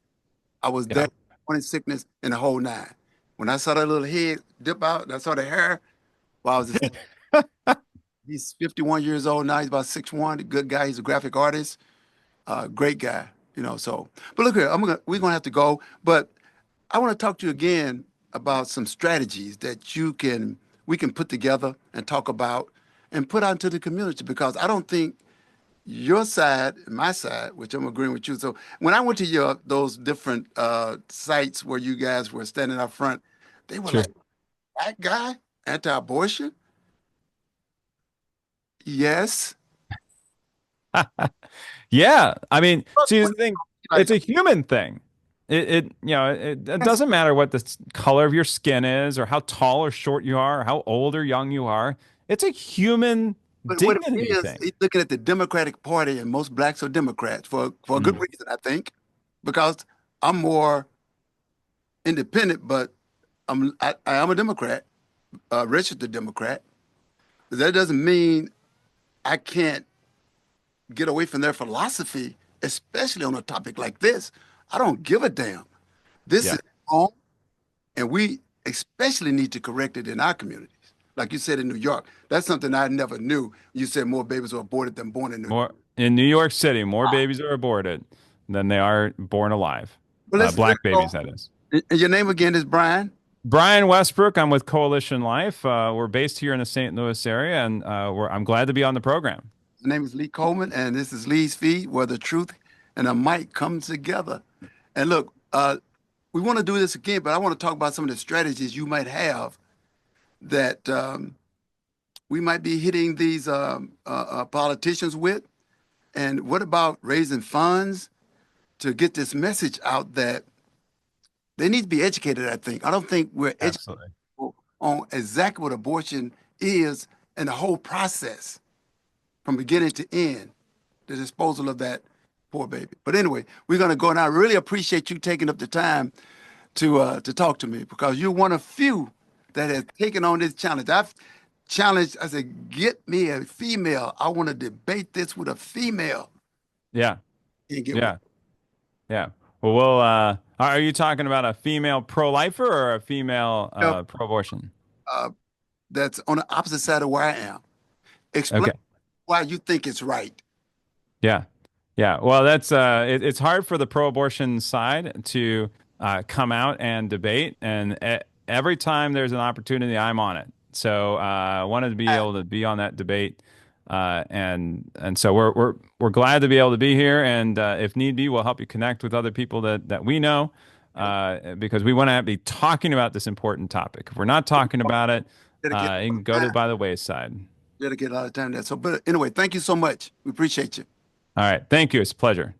[SPEAKER 2] I was
[SPEAKER 1] Yeah.
[SPEAKER 2] there, morning sickness, and the whole nine. When I saw that little head dip out, and I saw the hair, well, I was just, he's 51 years old now. He's about 6'1", a good guy. He's a graphic artist, great guy, so, but look here, we're going to have to go, but I want to talk to you again about some strategies that we can put together and talk about and put out into the community because I don't think your side and my side, which I'm agreeing with you. So when I went to those different sites where you guys were standing up front, they were
[SPEAKER 1] Sure.
[SPEAKER 2] like, that guy, anti-abortion? Yes.
[SPEAKER 1] Yeah. I mean,
[SPEAKER 2] But
[SPEAKER 1] see, here's
[SPEAKER 2] when
[SPEAKER 1] the thing.
[SPEAKER 2] like,
[SPEAKER 1] It's a human thing. It
[SPEAKER 2] yes,
[SPEAKER 1] doesn't matter what the color of your skin is or how tall or short you are or how old or young you are. It's a human
[SPEAKER 2] but what it
[SPEAKER 1] dignity
[SPEAKER 2] is,
[SPEAKER 1] thing.
[SPEAKER 2] he's looking at the Democratic Party, and most blacks are Democrats for a good
[SPEAKER 1] Mm.
[SPEAKER 2] reason, I think, because I'm more independent, but I am a Democrat, registered Democrat. That doesn't mean I can't get away from their philosophy, especially on a topic like this. I don't give a damn. This
[SPEAKER 1] Yeah.
[SPEAKER 2] is wrong, and we especially need to correct it in our communities. Like you said in New York, that's something I never knew. You said more babies are aborted than born in New York.
[SPEAKER 1] More in New York City, more babies are aborted than they are born alive.
[SPEAKER 2] But let's
[SPEAKER 1] Black
[SPEAKER 2] go.
[SPEAKER 1] babies, that is.
[SPEAKER 2] And your name again is Brian.
[SPEAKER 1] Brian Westbrook. I'm with Coalition Life. We're based here in the St. Louis area, and I'm glad to be on the program.
[SPEAKER 2] My name is Lee Coleman, and this is Lee's Feed, where the truth and the mic come together. And look, we want to do this again, but I want to talk about some of the strategies you might have that we might be hitting these politicians with. And what about raising funds to get this message out that they need to be educated, I think. I don't think we're educated
[SPEAKER 1] Absolutely.
[SPEAKER 2] on exactly what abortion is and the whole process from beginning to end, the disposal of that poor baby. But anyway, we're going to go, and I really appreciate you taking up the time to talk to me because you're one of few that has taken on this challenge. I've challenged, I said, get me a female. I want to debate this with a female.
[SPEAKER 1] Yeah.
[SPEAKER 2] And get one
[SPEAKER 1] Yeah. Yeah. Well, are you talking about a female pro-lifer or a female pro-abortion?
[SPEAKER 2] uh, that's on the opposite side of where I am. Explain
[SPEAKER 1] Okay.
[SPEAKER 2] why you think it's right.
[SPEAKER 1] Yeah. Yeah. Well, it's hard for the pro-abortion side to come out and debate, and every time there's an opportunity, I'm on it. So I wanted to be able to be on that debate, and so we're glad to be able to be here, and if need be, we'll help you connect with other people that we know, because we want to be talking about this important topic. If we're not talking about it,
[SPEAKER 2] Dedicate
[SPEAKER 1] it
[SPEAKER 2] a lot
[SPEAKER 1] can
[SPEAKER 2] of
[SPEAKER 1] go to
[SPEAKER 2] time.
[SPEAKER 1] by the wayside.
[SPEAKER 2] Dedicate a lot of time to that. So, but anyway, thank you so much. We appreciate you.
[SPEAKER 1] All right. Thank you. It's a pleasure.